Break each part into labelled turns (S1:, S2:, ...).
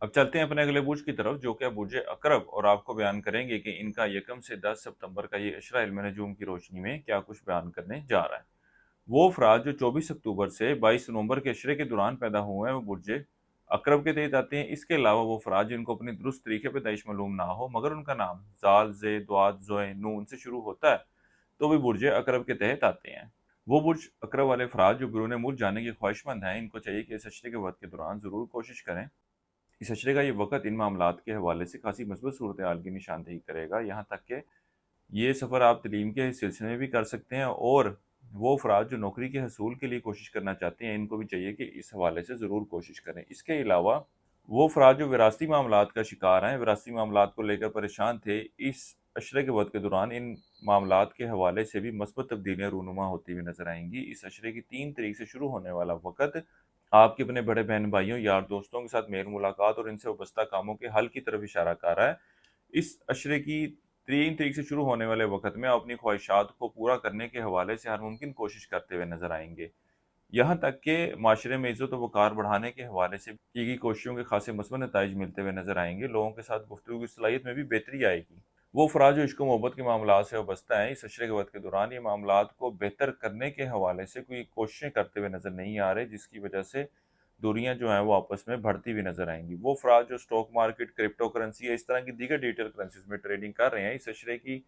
S1: अब चलते हैं अपने अगले बुर्ज की तरफ, जो कि है बुर्ज अकरब, और आपको बयान करेंगे कि इनका यकम से 10 सितंबर का ये इशरा इल्म नजूम की रोशनी में क्या कुछ बयान करने जा रहा है। वो अफराद जो 24 अक्टूबर से 22 नवंबर के इशरे के दौरान पैदा हुए हैं वो बुर्ज अकरब के तहत आते हैं। इसके अलावा वो अफराद जिनको अपनी दुरुस्त तरीके पर दाइश मालूम ना हो मगर उनका नाम जाल, जे, द्वाद, जोए, नून से शुरू होता है तो भी बुर्ज अकरब के तहत आते हैं। वो बुर्ज अकरब वाले अफराद जो बिरून मुल्क जाने के ख्वाहिशमंद हैं, इनको चाहिए कि इस अशरे के वक्त के दौरान ज़रूर कोशिश करें। इस अशरे का ये वक़्त इन मामलात के हवाले से खासी मस्बत सूरत हाल की निशानदेही करेगा, यहाँ तक कि ये सफ़र आप तलीम के सिलसिले में भी कर सकते हैं, और वो अफराद जो नौकरी के हसूल के लिए कोशिश करना चाहते हैं, इनको भी चाहिए कि इस हवाले से ज़रूर कोशिश करें। इसके अलावा वो अफराद जो विरासती मामलात का शिकार हैं, विरासती मामलात को लेकर परेशान थे, इस अशरे के वक़्त के दौरान इन मामलात के हवाले से भी मस्बत तब्दीलियाँ रूनुमा होती हुई नज़र आएँगी। इस अशरे की 3 तारीख से शुरू होने वाला वक़्त आपके अपने बड़े बहन भाइयों, यार दोस्तों के साथ मेल मुलाकात और इनसे वाबस्ता कामों के हल की तरफ इशारा कर रहा है। इस अशरे की 3 तारीख से शुरू होने वाले वक़्त में आप अपनी ख्वाहिशात को पूरा करने के हवाले से हर मुमकिन कोशिश करते हुए नज़र आएँगे। यहाँ तक कि माशरे में इज़्ज़त और वक़ार बढ़ाने के हवाले से की गई कोशिशों के खासे मस्बत नताइज मिलते हुए नज़र आएँगे। लोगों के साथ गुफ्तगू की सलाहियत में भी बेहतरी आएगी। वो अफराद जो इश्क और मोहब्बत के मामलात से वाबस्ता हैं, इस अशरे के वक़्त के दौरान ये मामलात को बेहतर करने के हवाले से कोई कोशिशें करते हुए नज़र नहीं आ रहे, जिसकी वजह से दूरियां जो हैं वो आपस में बढ़ती हुई नजर आएंगी। वो अफराद जो स्टॉक मार्केट, क्रिप्टो करेंसी या इस तरह की दीगर डिजिटल करेंसीज में ट्रेडिंग कर रहे हैं, इस अशरे की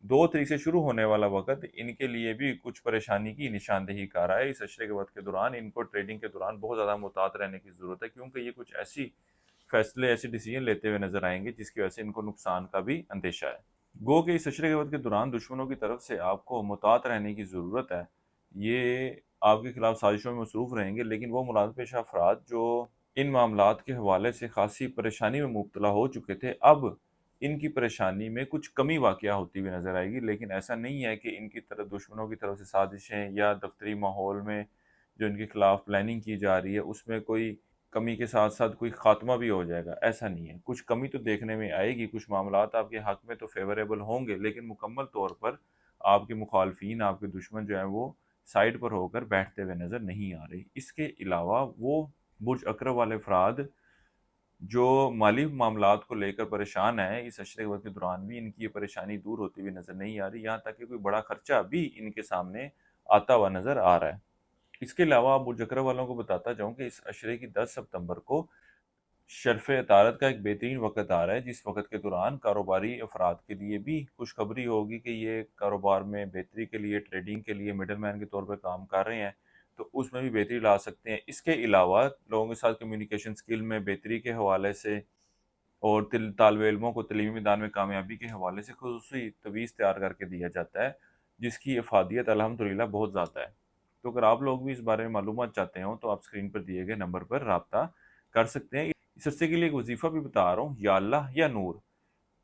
S1: 2 तारीख से शुरू होने वाला वक़्त इनके लिए भी कुछ परेशानी की निशानदेही कर रहा है। इस अशरे के वक़्त के दौरान इनको ट्रेडिंग के दौरान बहुत ज़्यादा मुहतात रहने की ज़रूरत है, क्योंकि ये कुछ ऐसी फैसले, ऐसे डिसीजन लेते हुए नज़र आएँगे जिसकी वजह से इनको नुकसान का भी अंदेशा है। गो कि इस अशरे के वक़्त के दौरान दुश्मनों की तरफ से आपको मुहतात रहने की ज़रूरत है। ये आपके खिलाफ साजिशों में मसरूफ़ रहेंगे, लेकिन वो मुनाज़ पेशा अफराद जो इन मामलात के हवाले से खासी परेशानी में मुब्तला हो चुके थे, अब इनकी परेशानी में कुछ कमी वाक़या होती हुई नज़र आएगी। लेकिन ऐसा नहीं है कि इनकी तरफ दुश्मनों की तरफ से साजिशें या दफ़्तरी माहौल में जो इनके खिलाफ प्लानिंग की जा रही है, उसमें कोई कमी के साथ-साथ कोई ख़ात्मा भी हो जाएगा, ऐसा नहीं है। कुछ कमी तो देखने में आएगी, कुछ मामलात आपके हक़ में तो फ़ेवरेबल होंगे, लेकिन मुकम्मल तौर पर आपके मुख़ालफ़ीन, आपके दुश्मन जो हैं वो साइड पर होकर बैठते हुए नज़र नहीं आ रहे। इसके अलावा वो बुर्ज अक़रब वाले अफ़राद जो माली मामलात को लेकर परेशान हैं, इस अशरे वक़्त के दौरान भी इनकी ये परेशानी दूर होती हुई नज़र नहीं आ रही, यहाँ तक कि कोई बड़ा खर्चा भी इनके सामने आता हुआ नज़र आ रहा है। इसके अलावा बुर्ज अक़रब वालों को बताता जाऊँ कि इस अशरे की 10 सितंबर को शर्फ़ अतारत का एक बेहतरीन वक़्त आ रहा है, जिस वक़्त के दौरान कारोबारी अफ़राद के लिए भी खुशखबरी होगी कि ये कारोबार में बेहतरी के लिए, ट्रेडिंग के लिए मिडलमैन के तौर पे काम कर रहे हैं, तो उसमें भी बेहतरी ला सकते हैं। इसके अलावा लोगों के साथ कम्युनिकेशन स्किल में बेहतरी के हवाले से और तालिब इल्मों को तलीमी मैदान में कामयाबी के हवाले से ख़ुसूसी तवीज़ तैयार करके दिया जाता है, जिसकी अफ़ादियत अल्हम्दुलिल्लाह बहुत ज़्यादा है। तो अगर आप लोग भी इस बारे में मालूमात चाहते हो, तो आप स्क्रीन पर दिए गए नंबर पर राब्ता कर सकते हैं। इस अरसे के लिए एक वजीफ़ा भी बता रहा हूँ, या अल्लाह या नूर।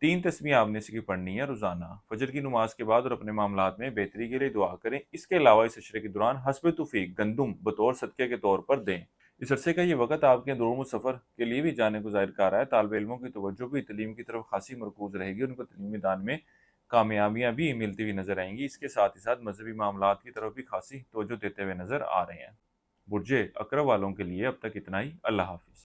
S1: 3 तस्बीह आपने इसकी पढ़नी है रोज़ाना, फजर की नमाज के बाद, और अपने मामलात में बेहतरी के लिए दुआ करें। इसके अलावा इस अशरे के दौरान हस्ब तौफीक गंदुम बतौर सदक़े के तौर पर दें। इस अरसे का ये वक़्त आपके अंदरूनी सफ़र के लिए भी जाने को ज़ाहिर कर रहा है। तालिब इल्मों की तवज्जो भी तलीम की तरफ खासी मरकूज़ रहेगी, उनको तलीमी मैदान में कामयाबियाँ भी मिलती हुई नज़र आएँगी। इसके साथ ही साथ मज़हबी मामलात की तरफ भी खासी तवज्जो देते हुए नज़र आ रहे हैं। बुर्ज अक़रब वालों के लिए अब तक इतना ही। अल्लाह हाफ़िज़।